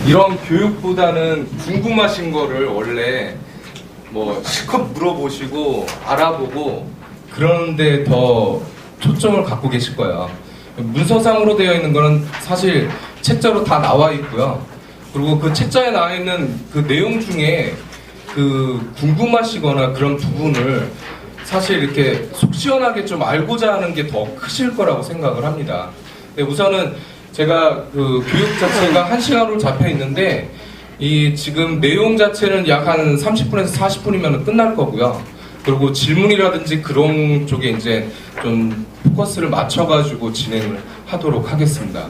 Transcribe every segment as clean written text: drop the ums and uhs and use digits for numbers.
이런 교육보다는 궁금하신 거를 원래 뭐 실컷 물어보시고 알아보고 그런데 더 초점을 갖고 계실 거예요. 문서상으로 되어 있는 거는 사실 책자로 다 나와 있고요. 그리고 그 책자에 나와 있는 그 내용 중에 그 궁금하시거나 그런 부분을 사실 이렇게 속 시원하게 좀 알고자 하는 게 더 크실 거라고 생각을 합니다. 근데 우선은 제가 그 교육 자체가 1시간으로 잡혀 있는데 이 지금 내용 자체는 약 한 30분에서 40분이면 끝날 거고요. 그리고 질문이라든지 그런 쪽에 이제 좀 포커스를 맞춰가지고 진행을 하도록 하겠습니다.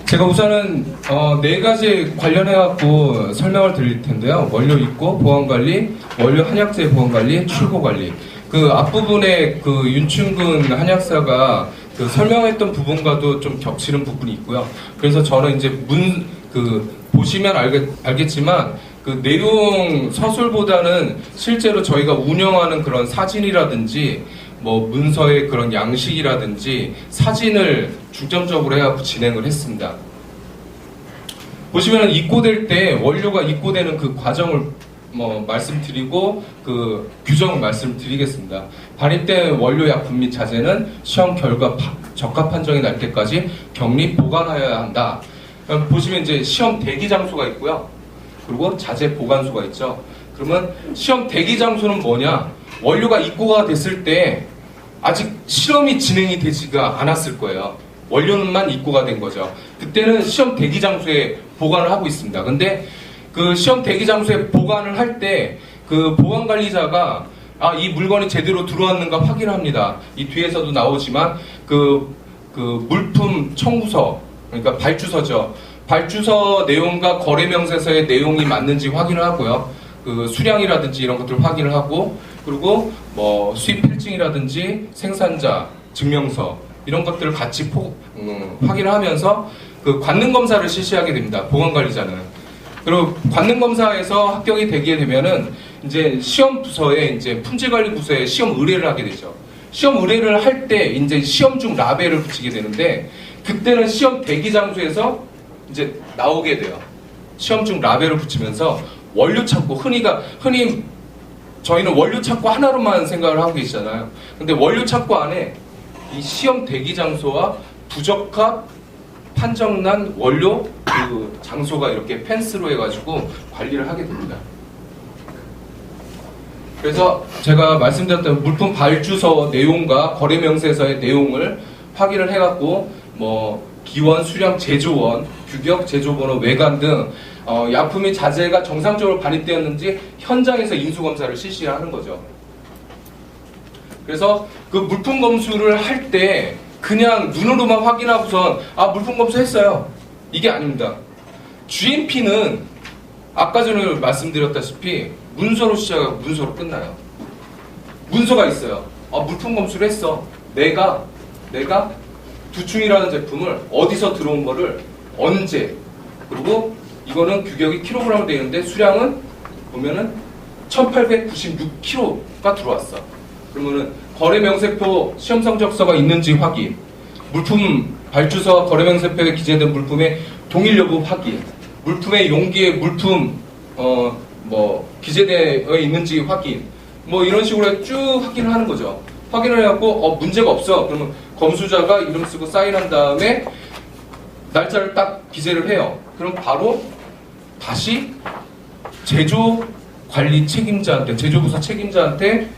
제가 우선은 4가지 관련해갖고 설명을 드릴 텐데요. 원료 입고 보관관리, 원료 한약재 보관관리, 출고관리. 그 앞부분에 그 윤충근 한약사가 그 설명했던 부분과도 좀 겹치는 부분이 있고요. 그래서 저는 이제 보시면 알겠지만 그 내용 서술보다는 실제로 저희가 운영하는 그런 사진이라든지 뭐 문서의 그런 양식이라든지 사진을 중점적으로 해갖고 진행을 했습니다. 보시면 입고될 때 원료가 입고되는 그 과정을 말씀드리고 그 규정을 말씀드리겠습니다. 발입된 원료 약품 및 자재는 시험 결과 적합 판정이 날 때까지 격리 보관하여야 한다. 보시면 이제 시험 대기 장소가 있고요. 그리고 자재 보관소가 있죠. 그러면 시험 대기 장소는 뭐냐? 원료가 입고가 됐을 때 아직 실험이 진행이 되지가 않았을 거예요. 원료만 입고가 된 거죠. 그때는 시험 대기 장소에 보관을 하고 있습니다. 근데 그 시험 대기 장소에 보관을 할 때 그 보관 관리자가 이 물건이 제대로 들어왔는가 확인을 합니다. 이 뒤에서도 나오지만 그 물품 청구서, 그러니까 발주서죠. 발주서 내용과 거래명세서의 내용이 맞는지 확인을 하고요. 그 수량이라든지 이런 것들을 확인을 하고, 그리고 뭐 수입 필증이라든지 생산자 증명서 이런 것들을 같이 확인을 하면서 그 관능 검사를 실시하게 됩니다. 보관 관리자는. 그리고 관능 검사에서 합격이 되게 되면은 이제 시험 부서에 이제 품질관리 부서에 시험 의뢰를 하게 되죠. 시험 의뢰를 할 때 이제 시험 중 라벨을 붙이게 되는데 그때는 시험 대기 장소에서 이제 나오게 돼요. 시험 중 라벨을 붙이면서 원료 창고, 흔히 저희는 원료 창고 하나로만 생각을 하고 계시잖아요. 근데 원료 창고 안에 이 시험 대기 장소와 부적합 판정난 원료 그 장소가 이렇게 펜스로 해가지고 관리를 하게 됩니다. 그래서 제가 말씀드렸던 물품 발주서 내용과 거래명세서의 내용을 확인을 해갖고 뭐 기원, 수량, 제조원, 규격, 제조번호, 외관 등 약품의 자재가 정상적으로 발입되었는지 현장에서 인수검사를 실시하는 거죠. 그래서 그 물품 검수를 할 때 그냥 눈으로만 확인하고선 물품 검수했어요. 이게 아닙니다. GMP는 아까 전에 말씀드렸다시피 문서로 시작하고 문서로 끝나요. 문서가 있어요. 물품 검수를 했어. 내가 두충이라는 제품을 어디서 들어온 거를 언제, 그리고 이거는 규격이 킬로그램으로 되어 있는데 수량은 보면은 1896kg가 들어왔어. 그러면은 거래명세표 시험 성적서가 있는지 확인, 물품 발주서 거래명세표에 기재된 물품의 동일 여부 확인, 물품의 용기에 물품 기재되어 있는지 확인, 뭐 이런 식으로 쭉 확인을 하는 거죠. 확인을 해갖고 문제가 없어. 그러면 검수자가 이름 쓰고 사인한 다음에 날짜를 딱 기재를 해요. 그럼 바로 다시 제조관리 책임자한테, 제조부서 책임자한테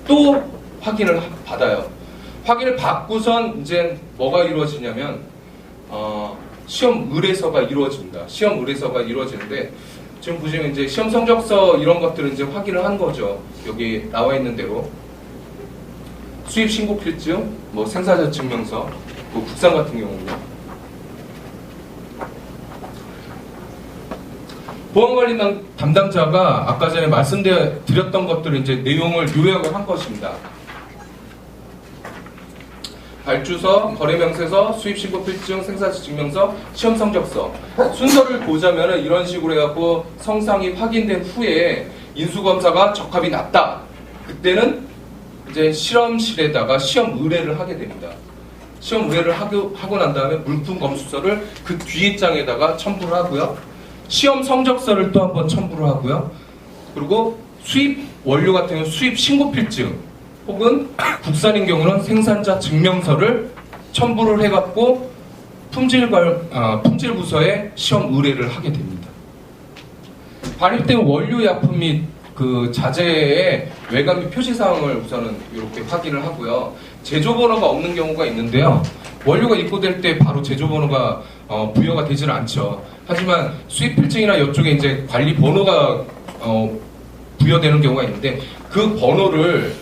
또 확인을 받아요. 확인을 받고선 이제 뭐가 이루어지냐면 시험 의뢰서가 이루어집니다. 시험 의뢰서가 이루어지는데 지금 보시면 이제 시험 성적서 이런 것들은 이제 확인을 한 거죠. 여기 나와 있는 대로 수입 신고 필증, 뭐 생산자 증명서, 뭐 국산 같은 경우는 보안관리 담당자가 아까 전에 말씀드렸던 것들을 이제 내용을 요약을 한 것입니다. 발주서, 거래명세서, 수입신고 필증, 생산자 증명서, 시험 성적서. 순서를 보자면은 이런 식으로 해갖고 성상이 확인된 후에 인수검사가 적합이 났다. 그때는 이제 실험실에다가 시험 의뢰를 하게 됩니다. 시험 의뢰를 하고 난 다음에 물품 검수서를 그 뒤에 장에다가 첨부를 하고요. 시험 성적서를 또 한번 첨부를 하고요. 그리고 수입 원료 같은 경우 수입 신고필증 혹은 국산인 경우는 생산자 증명서를 첨부를 해갖고 품질부서에 시험 의뢰를 하게 됩니다. 발입된 원료 약품 및 그 자재의 외관 및 표시사항을 우선은 이렇게 확인을 하고요. 제조번호가 없는 경우가 있는데요. 원료가 입고될 때 바로 제조번호가 부여가 되지는 않죠. 하지만 수입필증이나 이쪽에 이제 관리 번호가 부여되는 경우가 있는데 그 번호를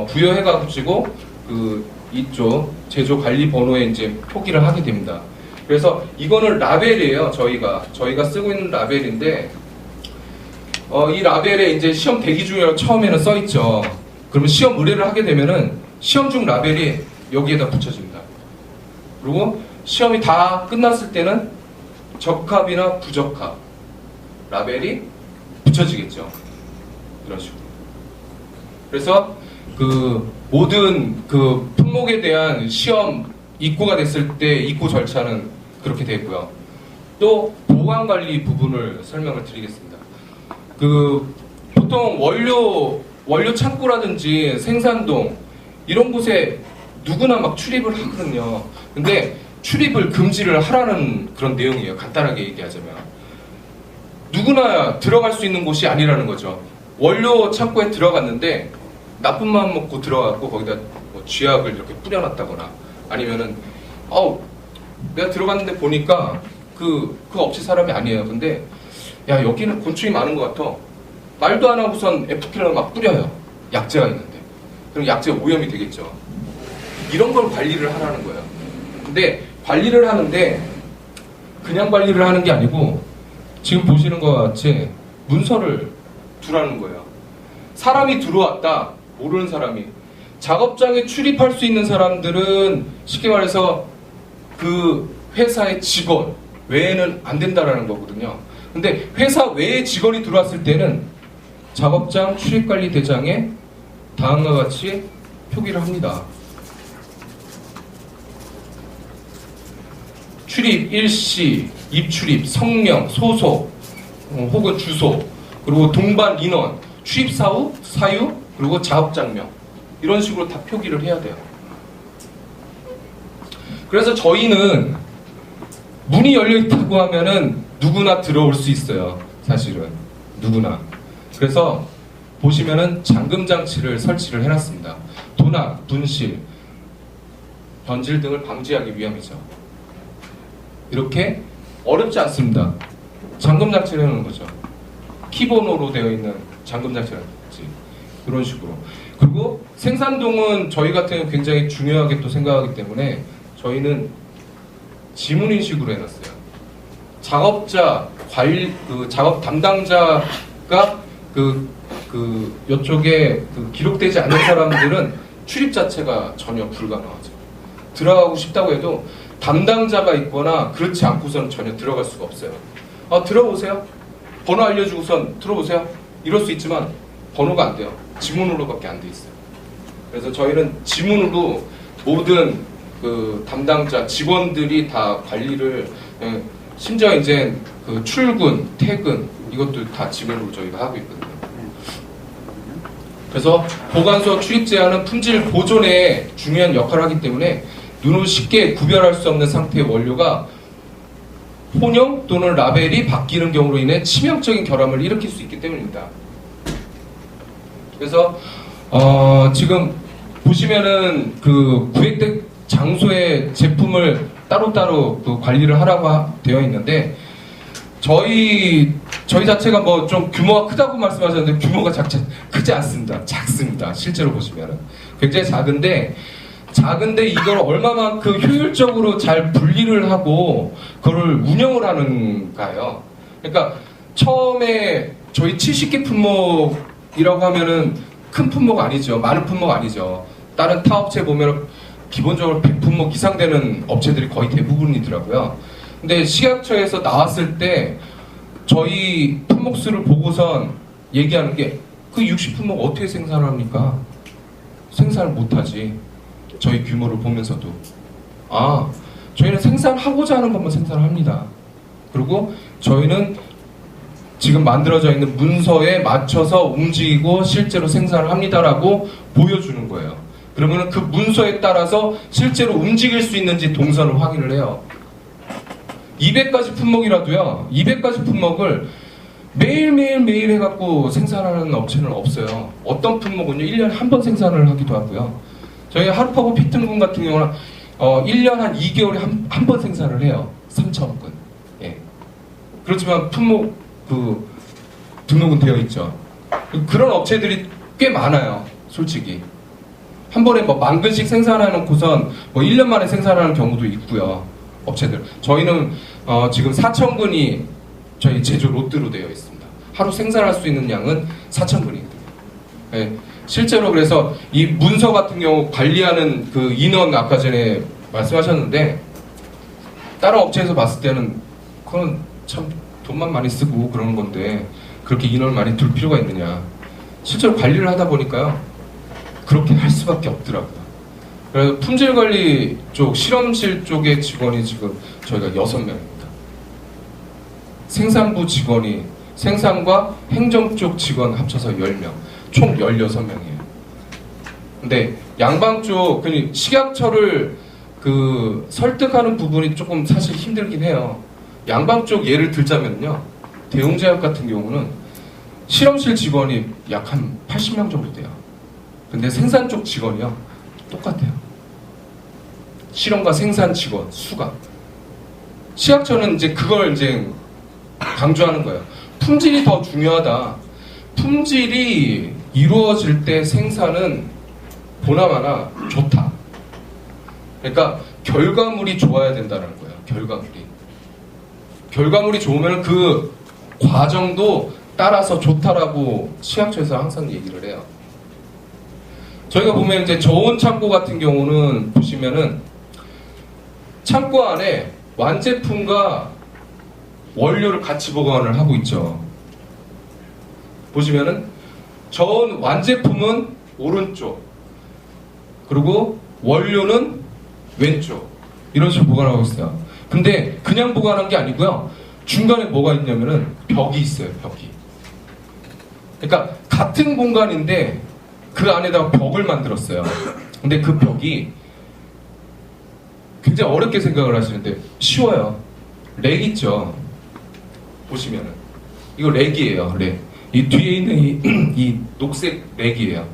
부여해가지고 그 이쪽 제조 관리 번호에 이제 표기를 하게 됩니다. 그래서 이거는 라벨이에요. 저희가 쓰고 있는 라벨인데 이 라벨에 이제 시험 대기 중이라고 처음에는 써 있죠. 그러면 시험 의뢰를 하게 되면은 시험 중 라벨이 여기에다 붙여집니다. 그리고 시험이 다 끝났을 때는 적합이나 부적합 라벨이 붙여지겠죠. 이런 식으로. 그래서 그 모든 그 품목에 대한 시험 입고가 됐을 때 입고 절차는 그렇게 되고요. 또 보관 관리 부분을 설명을 드리겠습니다. 그 보통 원료 창고라든지 생산동 이런 곳에 누구나 막 출입을 하거든요. 근데 출입을 금지를 하라는 그런 내용이에요. 간단하게 얘기하자면 누구나 들어갈 수 있는 곳이 아니라는 거죠. 원료 창고에 들어갔는데 나쁜 마음 먹고 들어갔고 거기다 뭐 쥐약을 이렇게 뿌려놨다거나 아니면은 내가 들어갔는데 보니까 그 업체 사람이 아니에요. 근데 야 여기는 곤충이 많은 것 같아. 말도 안 하고선 F킬러를 막 뿌려요. 약재가 있는데. 그럼 약재가 오염이 되겠죠. 이런 걸 관리를 하라는 거예요. 근데 관리를 하는데 그냥 관리를 하는 게 아니고 지금 보시는 것 같이 문서를 두라는 거예요. 사람이 들어왔다. 모르는 사람이. 작업장에 출입할 수 있는 사람들은 쉽게 말해서 그 회사의 직원 외에는 안 된다라는 거거든요. 근데 회사 외에 직원이 들어왔을 때는 작업장 출입관리 대장에 다음과 같이 표기를 합니다. 출입 일시, 입출입, 성명, 소속 혹은 주소, 그리고 동반 인원, 출입 사유, 그리고 작업장명 이런 식으로 다 표기를 해야 돼요. 그래서 저희는 문이 열려있다고 하면은 누구나 들어올 수 있어요. 사실은 누구나. 그래서 보시면은 잠금장치를 설치를 해놨습니다. 도난, 분실, 변질 등을 방지하기 위함이죠. 이렇게 어렵지 않습니다. 잠금장치를 해놓는 거죠. 키번호로 되어 있는 잠금장치라든지 이런 식으로. 그리고 생산동은 저희 같은 경우 굉장히 중요하게 또 생각하기 때문에 저희는 지문인식으로 해놨어요. 작업자, 작업 담당자가 이쪽에 기록되지 않는 사람들은 출입 자체가 전혀 불가능하죠. 들어가고 싶다고 해도 담당자가 있거나 그렇지 않고서는 전혀 들어갈 수가 없어요. 들어오세요. 번호 알려주고선 들어오세요. 이럴 수 있지만 번호가 안 돼요. 지문으로밖에 안 돼 있어요. 그래서 저희는 지문으로 모든 그 담당자 직원들이 다 관리를 심지어 이제 그 출근, 퇴근 이것도 다 지문으로 저희가 하고 있거든요. 그래서 보관소 출입 제한은 품질 보존에 중요한 역할을 하기 때문에 눈으로 쉽게 구별할 수 없는 상태의 원료가 혼용 또는 라벨이 바뀌는 경우로 인해 치명적인 결함을 일으킬 수 있기 때문입니다. 그래서 지금 보시면은 그 구획된 장소의 제품을 따로따로 그 관리를 하라고 되어 있는데 저희 자체가 뭐 좀 규모가 크다고 말씀하셨는데 규모가 크지 않습니다. 작습니다. 실제로 보시면은 굉장히 작은데 이걸 얼마만큼 효율적으로 잘 분리를 하고 그걸 운영을 하는가요. 그러니까 처음에 저희 70개 품목이라고 하면은 큰 품목 아니죠. 많은 품목 아니죠. 다른 타 업체 보면 기본적으로 100품목 이상 되는 업체들이 거의 대부분이더라고요. 근데 식약처에서 나왔을 때 저희 품목 수를 보고선 얘기하는 게 그 60품목 어떻게 생산을 합니까? 생산을 못하지. 저희 규모를 보면서도. 아, 저희는 생산하고자 하는 것만 생산합니다. 그리고 저희는 지금 만들어져 있는 문서에 맞춰서 움직이고 실제로 생산을 합니다라고 보여주는 거예요. 그러면 그 문서에 따라서 실제로 움직일 수 있는지 동선을 확인을 해요. 200가지 품목이라도요, 200가지 품목을 매일 해갖고 생산하는 업체는 없어요. 어떤 품목은요, 1년에 한 번 생산을 하기도 하고요. 저희 하루파고 피팅군 같은 경우는 1년 한 2개월에 한 번 생산을 해요. 3,000건. 예. 그렇지만 품목 등록은 되어 있죠. 그런 업체들이 꽤 많아요. 솔직히. 한 번에 뭐 10,000근씩 생산해놓고선 뭐 1년 만에 생산하는 경우도 있고요. 업체들. 저희는 지금 4,000근이 저희 제조 로트로 되어 있습니다. 하루 생산할 수 있는 양은 4,000근이거든요. 예. 실제로 그래서 이 문서 같은 경우 관리하는 그 인원 아까 전에 말씀하셨는데 다른 업체에서 봤을 때는 그건 참 돈만 많이 쓰고 그러는 건데 그렇게 인원을 많이 둘 필요가 있느냐. 실제로 관리를 하다 보니까요. 그렇게 할 수밖에 없더라고요. 그래서 품질관리 쪽, 실험실 쪽의 직원이 지금 저희가 6명입니다. 생산부 직원이, 생산과 행정 쪽 직원 합쳐서 10명. 총 16명이에요. 근데 양방 쪽, 식약처를 설득하는 부분이 조금 사실 힘들긴 해요. 양방 쪽 예를 들자면요. 대웅제약 같은 경우는 실험실 직원이 약 한 80명 정도 돼요. 근데 생산 쪽 직원이요. 똑같아요. 실험과 생산 직원 수가. 식약처는 이제 그걸 이제 강조하는 거예요. 품질이 더 중요하다. 품질이 이루어질 때 생산은 보나마나 좋다. 그러니까 결과물이 좋아야 된다는 거예요. 결과물이 좋으면 그 과정도 따라서 좋다라고 식약처에서 항상 얘기를 해요. 저희가 보면 이제 저온 창고 같은 경우는 보시면은 창고 안에 완제품과 원료를 같이 보관을 하고 있죠. 보시면은 저온 완제품은 오른쪽, 그리고 원료는 왼쪽 이런 식으로 보관하고 있어요. 근데 그냥 보관한 게 아니고요. 중간에 뭐가 있냐면은 벽이 있어요. 벽이. 그러니까 같은 공간인데 그 안에다가 벽을 만들었어요. 근데 그 벽이 굉장히 어렵게 생각을 하시는데 쉬워요. 렉 있죠. 보시면은 이거 렉이에요. 렉. 이 뒤에 있는 이 녹색 렉이에요.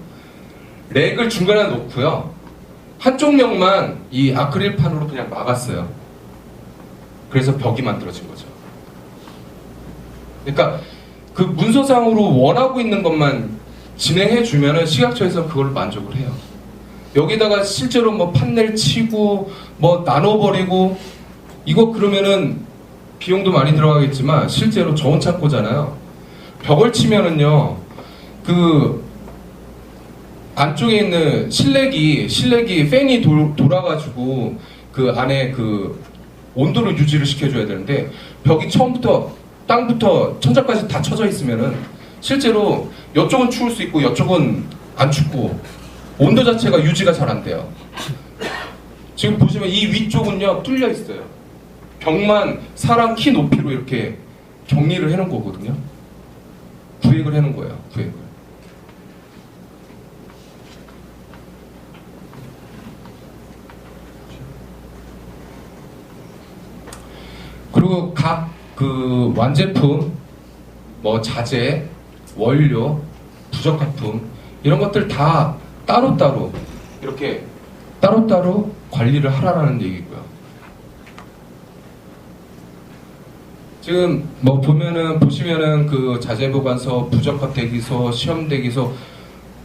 렉을 중간에 놓고요. 한쪽 면만 이 아크릴판으로 그냥 막았어요. 그래서 벽이 만들어진 거죠. 그러니까 그 문서상으로 원하고 있는 것만 진행해 주면은 식약처에서 그걸 만족을 해요. 여기다가 실제로 뭐 판넬 치고 뭐 나눠버리고 이거 그러면은 비용도 많이 들어가겠지만 실제로 저온 창고잖아요. 벽을 치면은요 그 안쪽에 있는 실내기 팬이 돌아가지고 그 안에 그 온도를 유지를 시켜줘야 되는데 벽이 처음부터 땅부터 천장까지 다 쳐져 있으면은 실제로 이쪽은 추울 수 있고 이쪽은 안 춥고 온도 자체가 유지가 잘 안 돼요. 지금 보시면 이 위쪽은요 뚫려 있어요. 벽만 사람 키 높이로 이렇게 격리를 해놓은 거거든요. 구획을 해놓은 거예요. 구획을. 그리고 각 그 완제품, 뭐 자재, 원료, 부적합품 이런 것들 다 따로따로 이렇게 따로따로 관리를 하라는 얘기고요. 지금 뭐 보시면은 그 자재 보관소, 부적합 대기소, 시험 대기소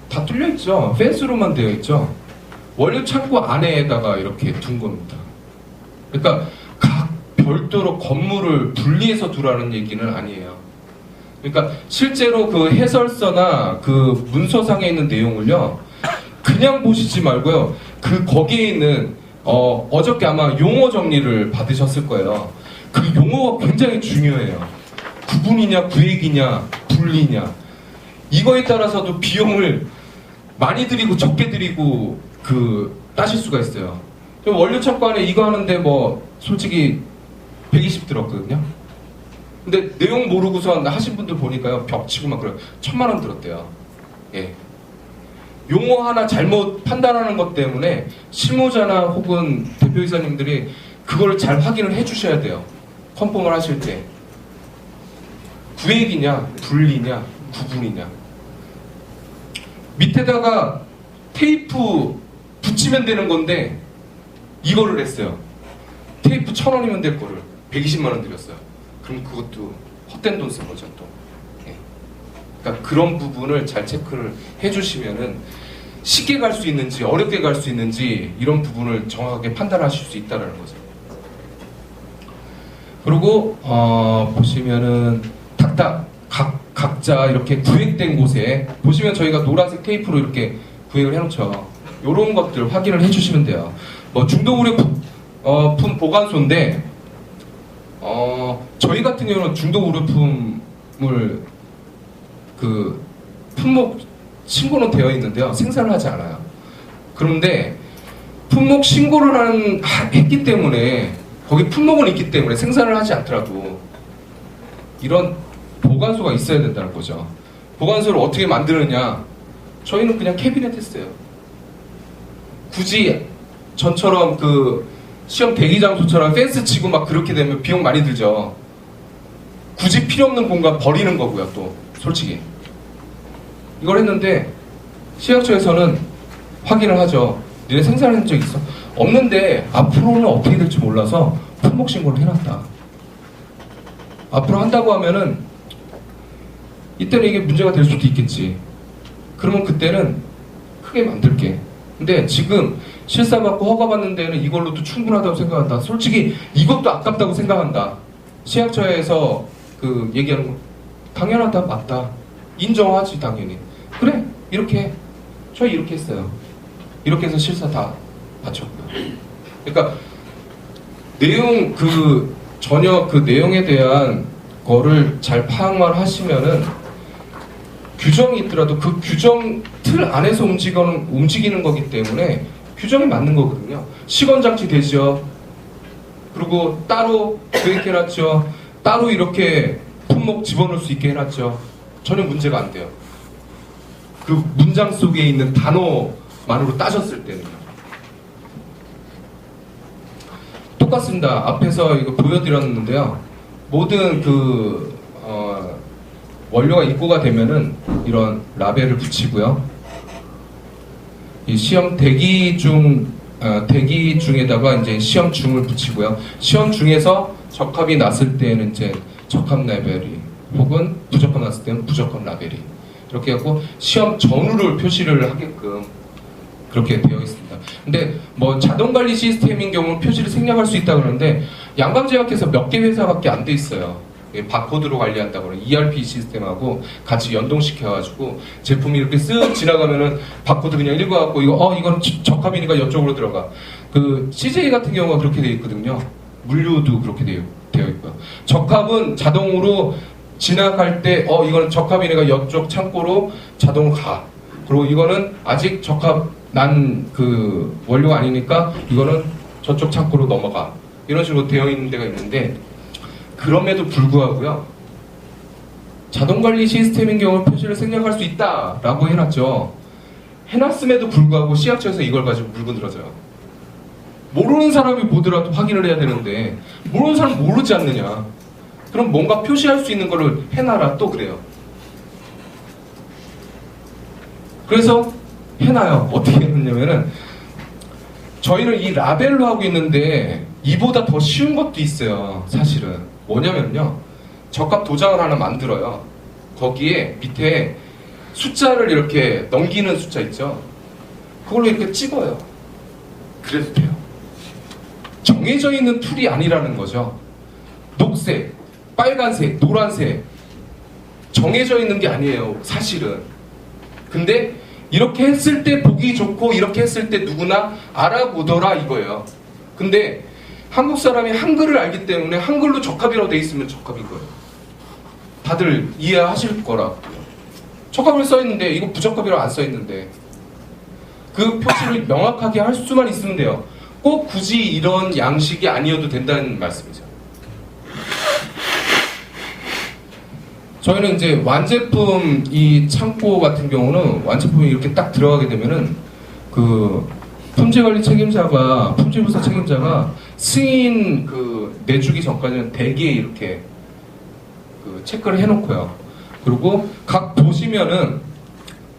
다 뚫려 있죠. 펜스로만 되어 있죠. 원료 창고 안에다가 이렇게 둔 겁니다. 그러니까 각 별도로 건물을 분리해서 두라는 얘기는 아니에요. 그러니까 실제로 그 해설서나 그 문서상에 있는 내용을요 그냥 보시지 말고요 그 거기에 있는 어저께 아마 용어 정리를 받으셨을 거예요. 그 용어가 굉장히 중요해요. 구분이냐 구획이냐 분리냐 이거에 따라서도 비용을 많이 들이고 적게 들이고 따실 수가 있어요. 저 원료 창고 안에 이거 하는데 뭐 솔직히 120 들었거든요. 근데 내용 모르고서 하신 분들 보니까요, 벽치고 막 그래요. 1000만 원 들었대요. 예. 용어 하나 잘못 판단하는 것 때문에 실무자나 혹은 대표이사님들이 그걸 잘 확인을 해주셔야 돼요. 컨펌을 하실 때. 구획이냐, 분리냐, 구분이냐. 밑에다가 테이프 붙이면 되는 건데 이거를 했어요. 테이프 1000원이면 될 거를 120만 원 들였어요. 그럼 그것도 헛된 돈 쓴 거죠, 또. 예. 그러니까 그런 부분을 잘 체크를 해주시면은 쉽게 갈 수 있는지 어렵게 갈 수 있는지 이런 부분을 정확하게 판단하실 수 있다는 거죠. 그리고 보시면은 각자 이렇게 구획된 곳에 보시면 저희가 노란색 테이프로 이렇게 구획을 해놓죠. 이런 것들 확인을 해주시면 돼요. 뭐 중도의료품 보관소인데 저희 같은 경우는 중도의료품을 그 품목 신고는 되어 있는데요. 생산을 하지 않아요. 그런데 품목 신고를 했기 때문에 거기 품목은 있기 때문에 생산을 하지 않더라도 이런 보관소가 있어야 된다는 거죠. 보관소를 어떻게 만드느냐? 저희는 그냥 캐비넷 했어요. 굳이 전처럼 그 시험 대기 장소처럼 펜스 치고 막 그렇게 되면 비용 많이 들죠. 굳이 필요 없는 공간 버리는 거고요, 또 솔직히. 이걸 했는데 시약처에서는 확인을 하죠. 너네 생산한 적 있어? 없는데 앞으로는 어떻게 될지 몰라서 품목 신고를 해놨다. 앞으로 한다고 하면은 이때는 이게 문제가 될 수도 있겠지. 그러면 그때는 크게 만들게. 근데 지금 실사받고 허가받는 데는 이걸로도 충분하다고 생각한다. 솔직히 이것도 아깝다고 생각한다. 시약처에서 그 얘기하는 거 당연하다, 맞다. 인정하지 당연히. 그래, 이렇게 해. 저희 이렇게 했어요. 이렇게 해서 실사 다 마쳤고요. 그러니까 내용 전혀 그 내용에 대한 거를 잘 파악만 하시면은 규정이 있더라도 그 규정 틀 안에서 움직이는 거기 때문에 규정이 맞는 거거든요. 시건장치 되죠. 그리고 따로 계획해놨죠. 따로 이렇게 품목 집어넣을 수 있게 해놨죠. 전혀 문제가 안 돼요. 그 문장 속에 있는 단어만으로 따졌을 때는요. 똑같습니다. 앞에서 이거 보여드렸는데요. 모든 원료가 입고가 되면은 이런 라벨을 붙이고요. 이 시험 대기 중에다가 이제 시험 중을 붙이고요. 시험 중에서 적합이 났을 때는 이제 적합 라벨이 혹은 부적합 났을 때는 부적합 라벨이 이렇게 하고 시험 전후를 표시를 하게끔 그렇게 되어 있습니다. 근데 뭐 자동 관리 시스템인 경우는 표시를 생략할 수 있다 그러는데 양방제약회사 몇 개 회사밖에 안 돼 있어요. 바코드로 관리한다고 그러는 ERP 시스템하고 같이 연동시켜가지고 제품이 이렇게 쓱 지나가면은 바코드 그냥 읽어갖고 이건 적합이니까 이쪽으로 들어가. 그 CJ 같은 경우가 그렇게 되어 있거든요. 물류도 그렇게 되어 있고요. 적합은 자동으로 지나갈 때 이거는 적합이니까 이쪽 창고로 자동으로 가. 그리고 이거는 아직 적합 난 그 원료가 아니니까 이거는 저쪽 창고로 넘어가. 이런 식으로 되어 있는 데가 있는데 그럼에도 불구하고요. 자동관리 시스템인 경우 표시를 생략할 수 있다라고 해놨죠. 해놨음에도 불구하고 시약처에서 이걸 가지고 물고 늘어져요. 모르는 사람이 보더라도 확인을 해야 되는데 모르는 사람 모르지 않느냐. 그럼 뭔가 표시할 수 있는 거를 해놔라 또 그래요. 그래서 해놔요. 어떻게 했냐면은 저희는 이 라벨로 하고 있는데 이보다 더 쉬운 것도 있어요. 사실은 뭐냐면요. 적합 도장을 하나 만들어요. 거기에 밑에 숫자를 이렇게 넘기는 숫자 있죠. 그걸로 이렇게 찍어요. 그래도 돼요. 정해져 있는 툴이 아니라는 거죠. 녹색, 빨간색, 노란색 정해져 있는 게 아니에요. 사실은. 근데 이렇게 했을 때 보기 좋고 이렇게 했을 때 누구나 알아보더라 이거예요. 근데 한국 사람이 한글을 알기 때문에 한글로 적합이라고 돼 있으면 적합인 거예요. 다들 이해하실 거라고요. 적합을 써있는데 이거 부적합이라고 안 써있는데 그 표시를 명확하게 할 수만 있으면 돼요. 꼭 굳이 이런 양식이 아니어도 된다는 말씀이죠. 저희는 이제 완제품 이 창고 같은 경우는 완제품이 이렇게 딱 들어가게 되면은 그 품질관리 책임자가 품질부서 책임자가 승인 그 내주기 전까지는 대기에 이렇게 그 체크를 해놓고요. 그리고 각 보시면은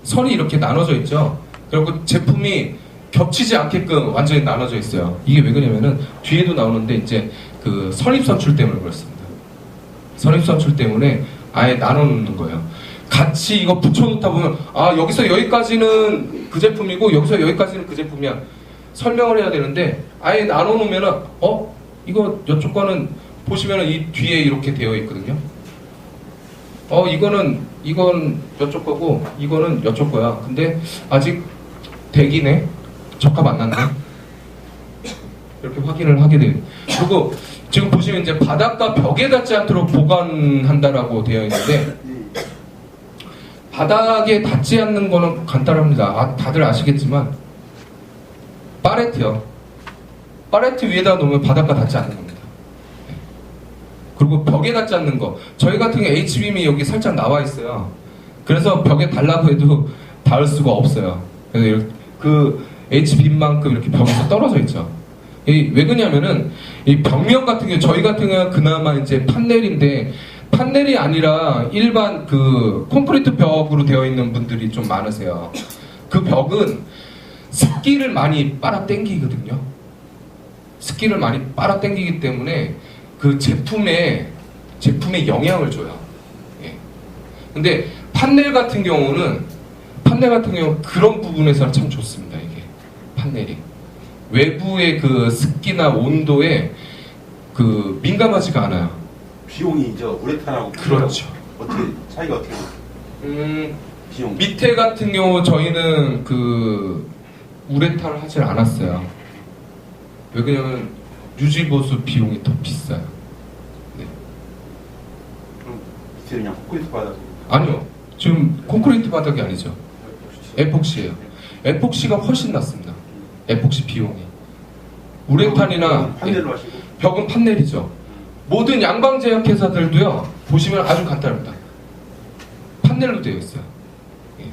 선이 이렇게 나눠져 있죠. 그리고 제품이 겹치지 않게끔 완전히 나눠져 있어요. 이게 왜 그러냐면은 뒤에도 나오는데 이제 그 선입선출 때문에 그렇습니다. 선입선출 때문에 아예 나눠 놓는 거예요. 같이 이거 붙여놓다 보면 아 여기서 여기까지는 그 제품이고 여기서 여기까지는 그 제품이야 설명을 해야 되는데 아예 나눠 놓으면은 이거 이쪽 거는 보시면은 이 뒤에 이렇게 되어 있거든요. 이건 이쪽 거고 이거는 이쪽 거야. 근데 아직 대기네. 적합 안 났네. 이렇게 확인을 하게 돼요. 그리고 지금 보시면 이제 바닥과 벽에 닿지 않도록 보관한다라고 되어 있는데 바닥에 닿지 않는 거는 간단합니다. 다들 아시겠지만 팔레트요. 팔레트 위에다 놓으면 바닥과 닿지 않는 겁니다. 그리고 벽에 닿지 않는 거. 저희 같은 경우 H빔이 여기 살짝 나와 있어요. 그래서 벽에 달라고 해도 닿을 수가 없어요. 그래서 그 H빔만큼 이렇게 벽에서 떨어져 있죠. 왜 그러냐면은 이 벽면 같은 경우 저희 같은 경우는 그나마 이제 판넬인데 판넬이 아니라 일반 그 콘크리트 벽으로 되어 있는 분들이 좀 많으세요. 그 벽은 습기를 많이 빨아당기거든요. 습기를 많이 빨아당기기 때문에 그 제품에 영향을 줘요. 예. 근데 판넬 같은 경우 그런 부분에서는 참 좋습니다. 이게 판넬이 외부의 그 습기나 온도에 그 민감하지가 않아요. 비용이 우레탄하고 그렇죠. 어떻게 차이가 어떻게 돼요? 비용 밑에 같은 경우 저희는 그 우레탄을 하질 않았어요. 왜 그러냐면 유지 보수 비용이 더 비싸요. 네. 그럼 밑에 그냥 콘크리트 바닥? 아니요. 지금 콘크리트 바닥이 아니죠. 에폭시예요. 에폭시가 훨씬 낫습니다. 에폭시 비용이. 우레탄이나 판넬로 하시고 벽은 판넬이죠. 모든 양방제약 회사들도요. 보시면 아주 간단합니다. 판넬로 되어 있어요. 예.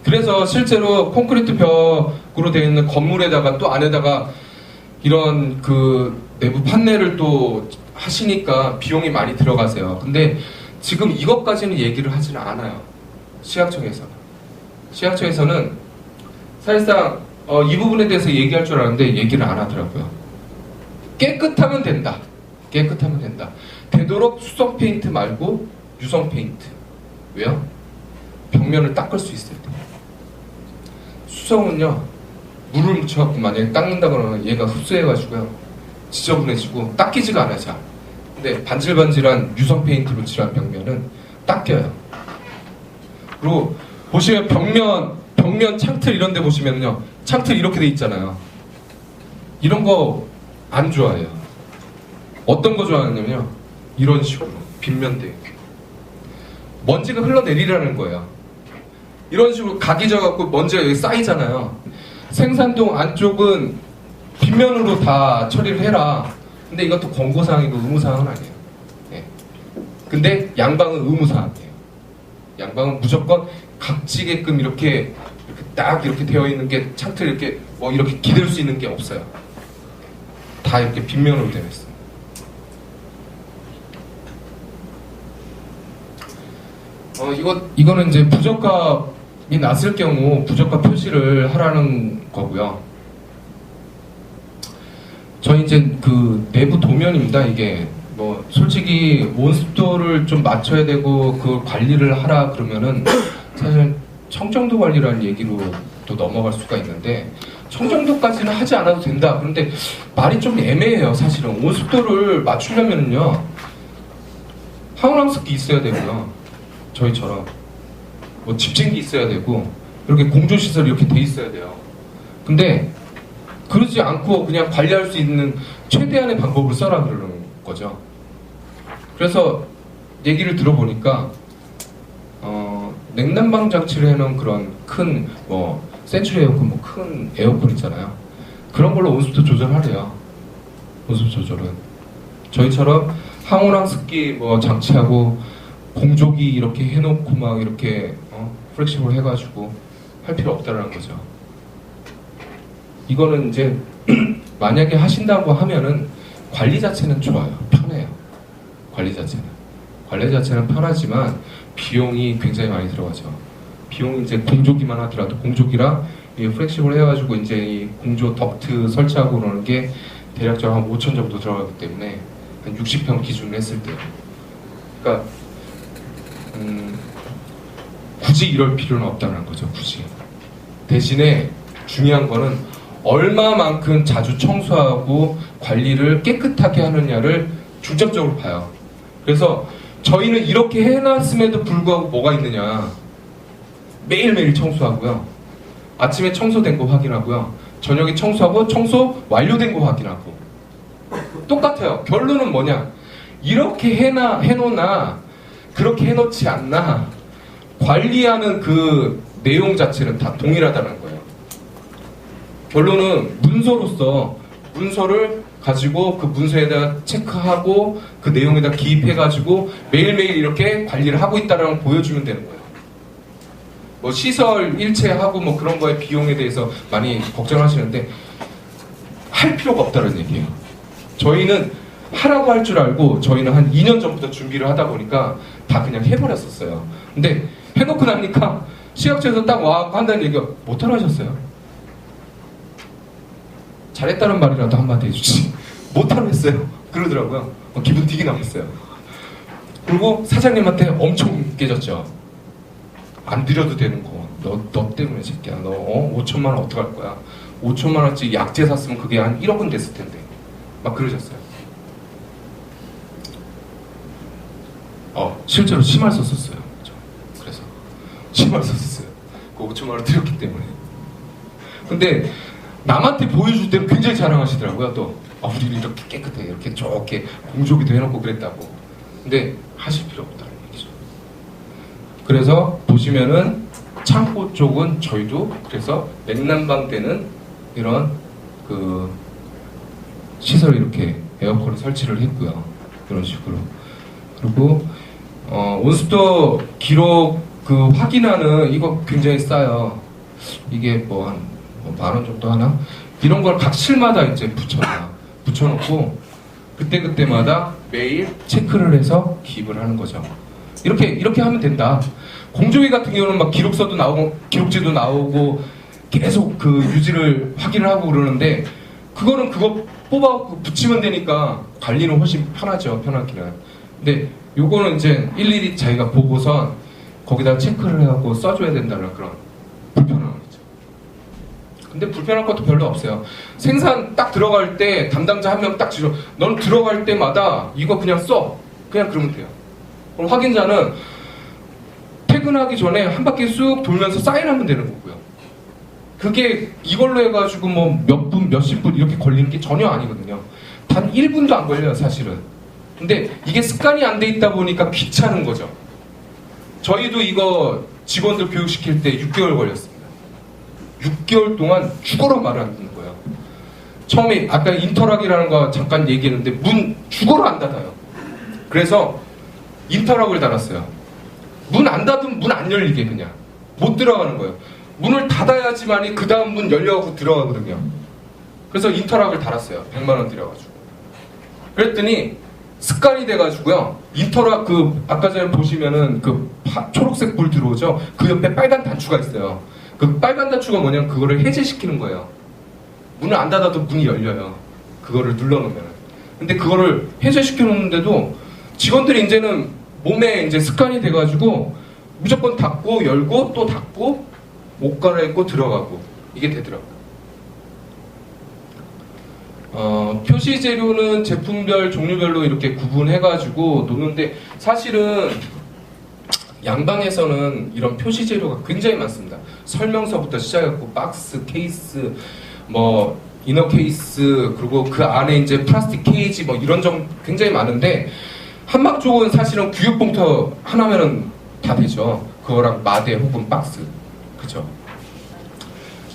그래서 실제로 콘크리트 벽으로 되어 있는 건물에다가 또 안에다가 이런 그 내부 판넬을 또 하시니까 비용이 많이 들어가세요. 근데 지금 이것까지는 얘기를 하지는 않아요. 시각청에서는 사실상 이 부분에 대해서 얘기할 줄 알았는데 얘기를 안 하더라고요. 깨끗하면 된다. 되도록 수성 페인트 말고 유성 페인트. 왜요? 벽면을 닦을 수 있어야 돼요. 수성은요, 물을 묻혀갖고 만약에 닦는다 그러면 얘가 흡수해가지고요, 지저분해지고 닦이지가 않아요, 잘. 근데 반질반질한 유성 페인트로 칠한 벽면은 닦여요. 그리고 보시면 벽면 창틀 이런 데 보시면요, 창틀 이렇게 돼 있잖아요. 이런 거 안 좋아해요. 어떤 거 좋아하냐면요, 이런 식으로 빗면대 먼지가 흘러내리라는 거예요. 이런 식으로 각이 져갖고 먼지가 여기 쌓이잖아요. 생산동 안쪽은 빗면으로 다 처리를 해라. 근데 이것도 권고사항이고 의무사항은 아니에요. 네. 근데 양방은 의무사항이에요. 양방은 무조건 각지게끔 이렇게 딱 이렇게 되어 있는 게 창틀 이렇게 이렇게 기댈 수 있는 게 없어요. 다 이렇게 빗면으로 되어 있어요. 이거는 이제 부적합이 났을 경우 부적합 표시를 하라는 거고요. 저희 이제 그 내부 도면입니다. 이게 솔직히 온습도를 좀 맞춰야 되고 그 관리를 하라 그러면은 사실 청정도 관리라는 얘기로 또 넘어갈 수가 있는데 청정도까지는 하지 않아도 된다. 그런데 말이 좀 애매해요. 사실은 온습도를 맞추려면요 항온항습기 있어야 되고요. 저희처럼 집진기 있어야 되고 이렇게 공조시설이 이렇게 돼 있어야 돼요. 근데 그러지 않고 그냥 관리할 수 있는 최대한의 방법을 써라 그러는 거죠. 그래서 얘기를 들어보니까 냉난방 장치를 해놓은 그런 큰 센츄리 에어컨 큰 에어컨 있잖아요. 그런 걸로 온습도 조절하래요. 온습 조절은 저희처럼 항온항 습기 뭐 장치하고 공조기 이렇게 해놓고 막 이렇게 플렉시블 해가지고 할 필요 없다라는 거죠. 이거는 이제 만약에 하신다고 하면은 관리 자체는 좋아요. 편해요. 관리 자체는 편하지만 비용이 굉장히 많이 들어가죠. 비용이 이제 공조기만 하더라도 공조기랑 이 플렉시블 해가지고 이제 이 공조 덕트 설치하고 그러는 게 대략적으로 한 5천 정도 들어가기 때문에 한 60평 기준으로 했을 때요. 그러니까 굳이 이럴 필요는 없다는 거죠. 굳이. 대신에 중요한 거는 얼마만큼 자주 청소하고 관리를 깨끗하게 하느냐를 중점적으로 봐요. 그래서 저희는 이렇게 해놨음에도 불구하고 뭐가 있느냐. 매일매일 청소하고요. 아침에 청소된 거 확인하고요. 저녁에 청소하고 청소 완료된 거 확인하고. 똑같아요. 결론은 뭐냐. 이렇게 해놓나 그렇게 해놓지 않나 관리하는 그 내용 자체는 다 동일하다는 거예요. 결론은 문서로서 문서를 가지고 그 문서에다 체크하고 그 내용에다 기입해가지고 매일매일 이렇게 관리를 하고 있다는 걸 보여주면 되는 거예요. 뭐 시설 일체하고 뭐 그런 거에 비용에 대해서 많이 걱정하시는데 할 필요가 없다는 얘기예요. 저희는 하라고 할 줄 알고 저희는 한 2년 전부터 준비를 하다 보니까 다 그냥 해버렸었어요. 근데 해놓고 나니까 시각처에서 딱 와갖고 한다는 얘기가 못하러 하셨어요. 잘했다는 말이라도 한마디 해주지. 못하러 했어요. 그러더라고요. 기분 되게 나빴어요. 그리고 사장님한테 엄청 깨졌죠. 안 드려도 되는 거. 너 때문에 새끼야. 너 5천만 원 어떡할 거야. 5천만 원짜리 약재 샀으면 그게 한 1억은 됐을 텐데. 막 그러셨어요. 실제로 심할 썼었어요. 그래서 심할 썼었어요. 그 5천만 원 드렸기 때문에. 근데 남한테 보여줄 때는 굉장히 자랑하시더라고요. 또 우리는 이렇게 깨끗해, 이렇게 좋게 공조기도 해놓고 그랬다고. 근데 하실 필요 없다는 얘기죠. 그래서 보시면은 창고 쪽은 저희도 그래서 냉난방되는 이런 그 시설 이렇게 에어컨을 설치를 했고요. 이런 식으로. 그리고 온습도 기록 그 확인하는 이거 굉장히 싸요. 이게 뭐 한 10,000원 정도 하나? 이런 걸 각 실마다 이제 붙여놓고 그때그때마다 매일 체크를 해서 기입을 하는 거죠. 이렇게 하면 된다. 공조기 같은 경우는 막 기록서도 나오고 기록지도 나오고 계속 그 유지를 확인을 하고 그러는데 그거는 그거 뽑아 붙이면 되니까 관리는 훨씬 편하죠. 편하기는. 근데 요거는 이제 일일이 자기가 보고선 거기다 체크를 해갖고 써줘야 된다는 그런 불편함. 근데 불편할 것도 별로 없어요. 생산 딱 들어갈 때 담당자 한 명 딱 지로 넌 들어갈 때마다 이거 그냥 써. 그냥 그러면 돼요. 그럼 확인자는 퇴근하기 전에 한 바퀴 쑥 돌면서 사인하면 되는 거고요. 그게 이걸로 해가지고 뭐 몇 분, 몇십 분 이렇게 걸리는 게 전혀 아니거든요. 단 1분도 안 걸려요, 사실은. 근데 이게 습관이 안 돼 있다 보니까 귀찮은 거죠. 저희도 이거 직원들 교육시킬 때 6개월 걸렸습니다. 6개월 동안 죽어라 말을 안 듣는 거예요. 처음에 아까 인터락이라는 거 잠깐 얘기했는데 문 죽어라 안 닫아요. 그래서 인터락을 달았어요. 문 안 닫으면 문 안 열리게 그냥 못 들어가는 거예요. 문을 닫아야지만이 그 다음 문 열려가지고 들어가거든요. 그래서 인터락을 달았어요. 100만 원 들여가지고. 그랬더니 습관이 돼가지고요. 인터락 그 아까 전에 보시면은 그 초록색 불 들어오죠. 그 옆에 빨간 단추가 있어요. 그 빨간 단추가 뭐냐면 그거를 해제시키는 거예요. 문을 안 닫아도 문이 열려요. 그거를 눌러놓으면. 근데 그거를 해제시켜 놓는데도 직원들이 이제는 몸에 이제 습관이 돼가지고 무조건 닫고 열고 또 닫고 옷 갈아입고 들어가고 이게 되더라고요. 표시 재료는 제품별 종류별로 이렇게 구분해가지고 놓는데 사실은 양방에서는 이런 표시 재료가 굉장히 많습니다. 설명서부터 시작해서 박스, 케이스, 뭐 이너 케이스, 그리고 그 안에 이제 플라스틱 케이지 뭐 이런 점 굉장히 많은데 한막 쪽은 사실은 구육봉투 하나면은 다 되죠. 그거랑 마대 혹은 박스, 그죠?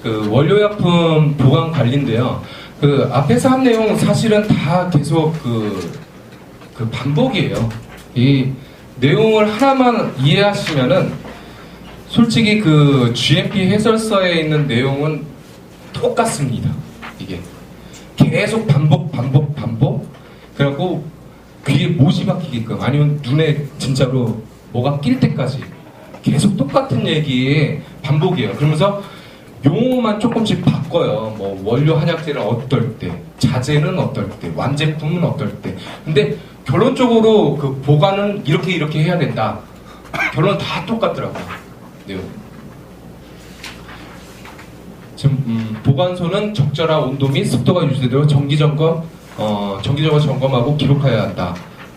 그 원료약품 보관 관리인데요. 그 앞에서 한 내용 사실은 다 계속 그 반복이에요. 이 내용을 하나만 이해하시면은 솔직히 그 GMP 해설서에 있는 내용은 똑같습니다. 이게 계속 반복. 그래갖고 귀에 못이 박히게끔 아니면 눈에 진짜로 뭐가 낄 때까지 계속 똑같은 얘기의 반복이에요. 그러면서 용어만 조금씩 바꿔요. 뭐 원료 한약재는 어떨 때, 자재는 어떨 때, 완제품은 어떨 때. 근데 결론적으로 그 보관은 이렇게 해야 된다. 결론 다 똑같더라고요. 내용. 지금 보관소는 적절한 온도 및 습도가 유지되도록 정기적으로 점검하고 기록해야 한다.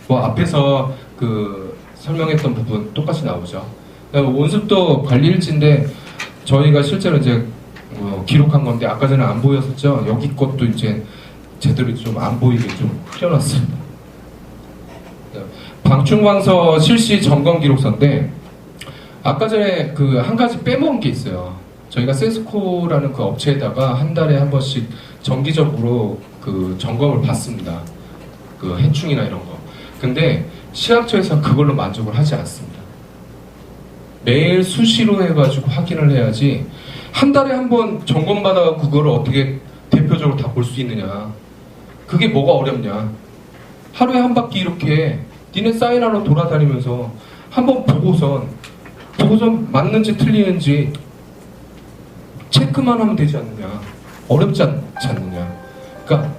뭐 앞에서 그 설명했던 부분 똑같이 나오죠. 온습도 관리 일지인데 저희가 실제로 이제 기록한 건데 아까 전에 안 보였었죠. 여기 것도 이제 제대로 좀 안 보이게 좀 흐려놨습니다. 방충망서 실시 점검 기록서인데 아까 전에 그 한 가지 빼먹은 게 있어요. 저희가 세스코라는 그 업체에다가 한 달에 한 번씩 정기적으로 그 점검을 받습니다. 그 해충이나 이런 거. 근데 시각처에서 그걸로 만족을 하지 않습니다. 매일 수시로 해가지고 확인을 해야지 한 달에 한 번 점검받아서 그거를 어떻게 대표적으로 다 볼 수 있느냐. 그게 뭐가 어렵냐. 하루에 한 바퀴 이렇게 니네 사인하러 돌아다니면서 한번 보고선 맞는지 틀리는지 체크만 하면 되지 않느냐. 어렵지 않지 않느냐. 그러니까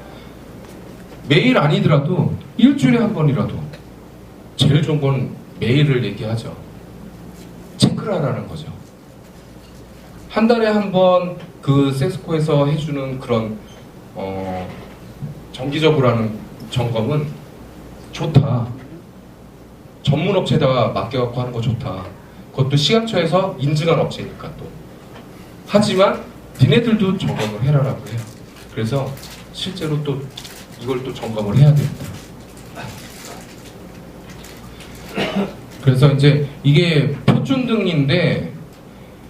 매일 아니더라도 일주일에 한 번이라도 제일 좋은 건 매일을 얘기하죠. 체크를 하라는 거죠. 한 달에 한 번 그 세스코에서 해주는 그런 정기적으로 하는 점검은 좋다. 전문 업체에다가 맡겨갖고 하는 거 좋다. 그것도 시각처에서 인증한 업체니까 또. 하지만 니네들도 점검을 해라라고 해요. 그래서 실제로 또 이걸 또 점검을 해야 됩니다. 그래서 이제 이게 표준등인데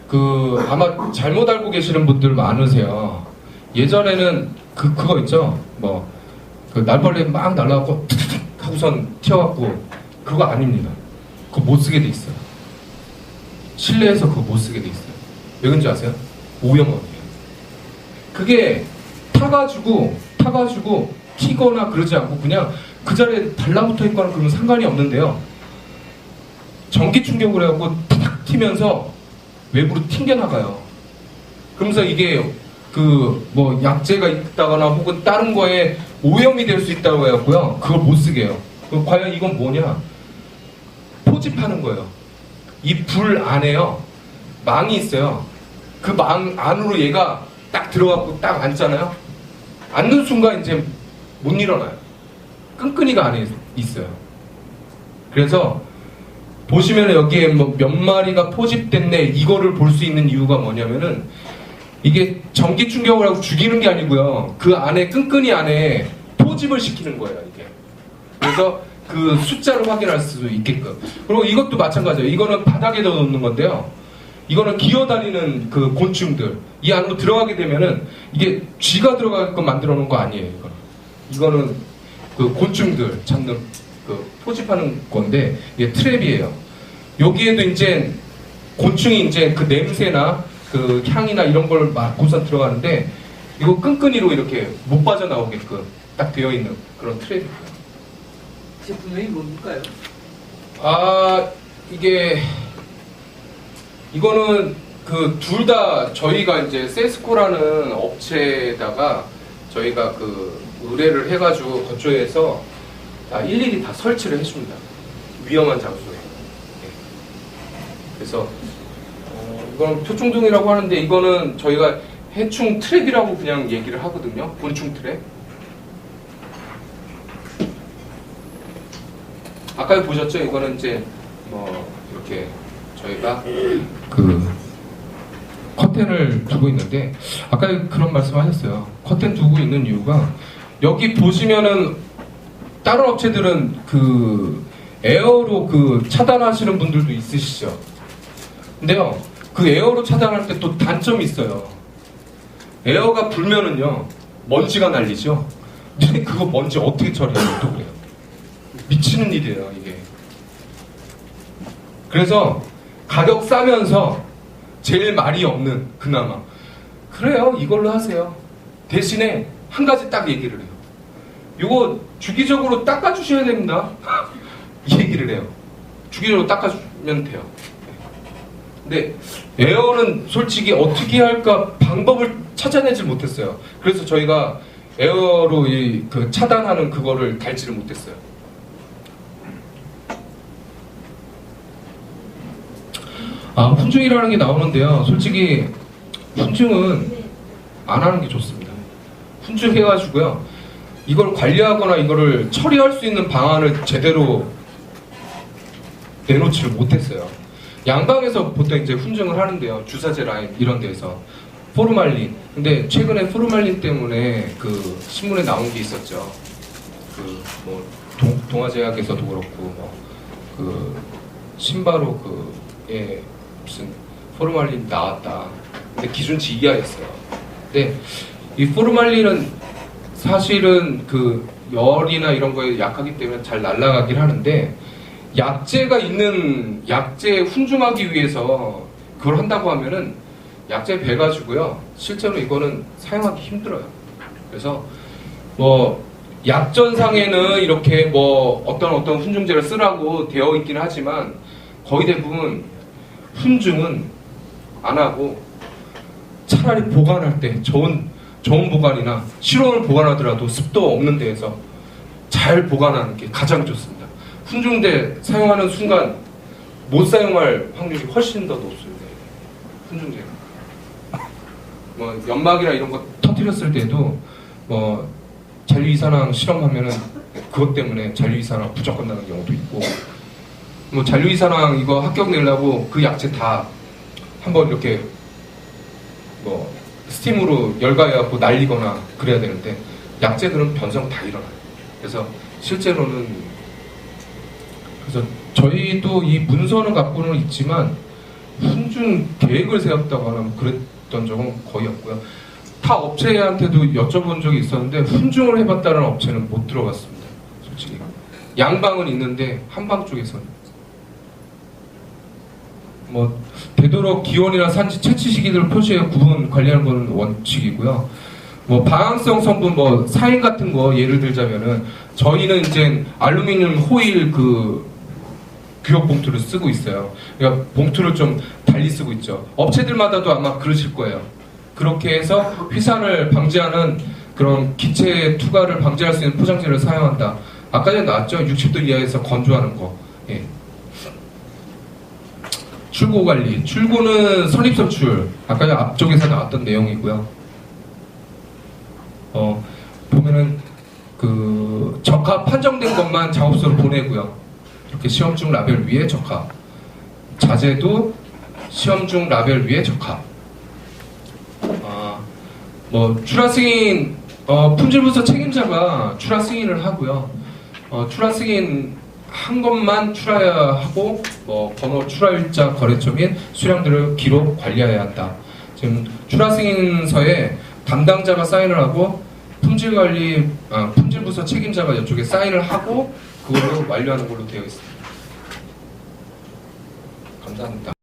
그 아마 잘못 알고 계시는 분들 많으세요. 예전에는 그거 있죠. 뭐 그 날벌레 막 날라가고 툭툭 하고선 튀어갖고 그거 아닙니다. 그거 못 쓰게 돼 있어요. 실내에서 그거 못 쓰게 돼 있어요. 왜 그런지 아세요? 오염원이에요. 그게 타가지고 튀거나 그러지 않고 그냥 그 자리에 달라붙어 있거나 그러면 상관이 없는데요. 전기 충격을 해갖고 탁 튀면서 외부로 튕겨나가요. 그러면서 이게 그 뭐 약재가 있다거나 혹은 다른 거에 오염이 될 수 있다고 해갖고요. 그걸 못 쓰게 해요. 과연 이건 뭐냐? 포집하는 거예요. 이 불 안에요. 망이 있어요. 그 망 안으로 얘가 딱 들어가고 딱 앉잖아요. 앉는 순간 이제 못 일어나요. 끈끈이가 안에 있어요. 그래서 보시면 여기에 뭐 몇 마리가 포집됐네 이거를 볼 수 있는 이유가 뭐냐면은 이게 전기 충격을 하고 죽이는 게 아니고요. 그 안에 끈끈이 안에 포집을 시키는 거예요. 이게. 그래서 그 숫자를 확인할 수 있게끔. 그리고 이것도 마찬가지예요. 이거는 바닥에다 놓는 건데요. 이거는 기어다니는 그 곤충들 이 안으로 들어가게 되면은 이게 쥐가 들어가게끔 만들어 놓은 거 아니에요. 이거는 그 곤충들 잡는 그 포집하는 건데 이게 트랩이에요. 여기에도 이제 곤충이 이제 그 냄새나 그 향이나 이런 걸 맡고서 들어가는데 이거 끈끈이로 이렇게 못 빠져나오게끔 딱 되어 있는 그런 트랩이에요. 제품명이 뭡니까요? 아 이거는 그 둘 다 저희가 이제 세스코라는 업체에다가 저희가 그 의뢰를 해가지고 거쳐해서 다 일일이 다 설치를 해줍니다. 위험한 장소에. 네. 그래서 이건 표충등이라고 하는데 이거는 저희가 해충 트랩이라고 그냥 얘기를 하거든요. 곤충 트랩. 아까 보셨죠? 이거는 이제 뭐 이렇게 저희가 그 커튼을 두고 있는데 아까 그런 말씀하셨어요. 커튼 두고 있는 이유가 여기 보시면은 다른 업체들은 그 에어로 그 차단하시는 분들도 있으시죠. 근데요, 그 에어로 차단할 때 또 단점이 있어요. 에어가 불면은요 먼지가 날리죠. 근데 그거 먼지 어떻게 처리해요? 또 그래요. 미치는 일이에요 이게. 그래서 가격 싸면서 제일 말이 없는 그나마 그래요 이걸로 하세요. 대신에 한 가지 딱 얘기를 해요. 이거 주기적으로 닦아주셔야 됩니다. 이 얘기를 해요. 주기적으로 닦아주면 돼요. 근데 에어는 솔직히 어떻게 할까 방법을 찾아내질 못했어요. 그래서 저희가 에어로 그 차단하는 그거를 달지를 못했어요. 훈증이라는 게 나오는데요. 솔직히 훈증은 안 하는 게 좋습니다. 훈증해가지고요. 이걸 관리하거나 이거를 처리할 수 있는 방안을 제대로 내놓지를 못했어요. 양방에서 보통 이제 훈증을 하는데요. 주사제 라인 이런 데에서 포르말린. 근데 최근에 포르말린 때문에 그 신문에 나온 게 있었죠. 그 뭐 동아제약에서도 그렇고 그 신바로 그에 무슨 포르말린 나왔다. 근데 기준치 이하였어요. 근데 이 포르말린은 사실은 그 열이나 이런 거에 약하기 때문에 잘 날아가긴 하는데 약제가 있는 약제 훈증하기 위해서 그걸 한다고 하면은 약제 배가지고요. 실제로 이거는 사용하기 힘들어요. 그래서 뭐 약전상에는 이렇게 뭐 어떤 훈증제를 쓰라고 되어 있긴 하지만 거의 대부분 훈증은 안 하고 차라리 보관할 때 좋은 보관이나 실온을 보관하더라도 습도 없는 데에서 잘 보관하는 게 가장 좋습니다. 훈증제 사용하는 순간 못 사용할 확률이 훨씬 더 높습니다. 훈증제가. 뭐 연막이나 이런 거 터뜨렸을 때도 뭐 잔류이산황 실험하면은 그것 때문에 잔류이산황 무조건 나는 경우도 있고 뭐 잔류이산황 이거 합격 내려고 그 약체 다 한번 이렇게 뭐 스팀으로 열가해갖고 날리거나 그래야 되는데 약제들은 변성 다 일어나요. 그래서 실제로는 그래서 저희도 이 문서는 갖고는 있지만 훈증 계획을 세웠다거나 그랬던 적은 거의 없고요. 타 업체한테도 여쭤본 적이 있었는데 훈증을 해봤다는 업체는 못 들어갔습니다. 솔직히 양방은 있는데 한방 쪽에서는 뭐 되도록 기온이나 산지 채취 시기들을 표시해 구분 관리하는 것은 원칙이고요. 뭐 방향성 성분 뭐 사인 같은 거 예를 들자면은 저희는 이제 알루미늄 호일 그 규격 봉투를 쓰고 있어요. 그러니까 봉투를 좀 달리 쓰고 있죠. 업체들마다도 아마 그러실 거예요. 그렇게 해서 휘산을 방지하는 그런 기체 투과를 방지할 수 있는 포장재를 사용한다. 아까 전에 나왔죠? 60도 이하에서 건조하는 거. 예. 출고 관리. 출고는 선입선출. 아까 앞쪽에서 나왔던 내용이고요. 보면은 그 적합 판정된 것만 작업소로 보내고요. 이렇게 시험 중 라벨 위에 적합. 자재도 시험 중 라벨 위에 적합. 뭐 출하 승인 품질부서 책임자가 출하 승인을 하고요. 출하 승인 한 것만 출하하고 뭐 번호 출하일자 거래처 및 수량들을 기록 관리해야 한다. 지금 출하 승인서에 담당자가 사인을 하고 품질부서 책임자가 이쪽에 사인을 하고 그걸로 완료하는 걸로 되어 있습니다. 감사합니다.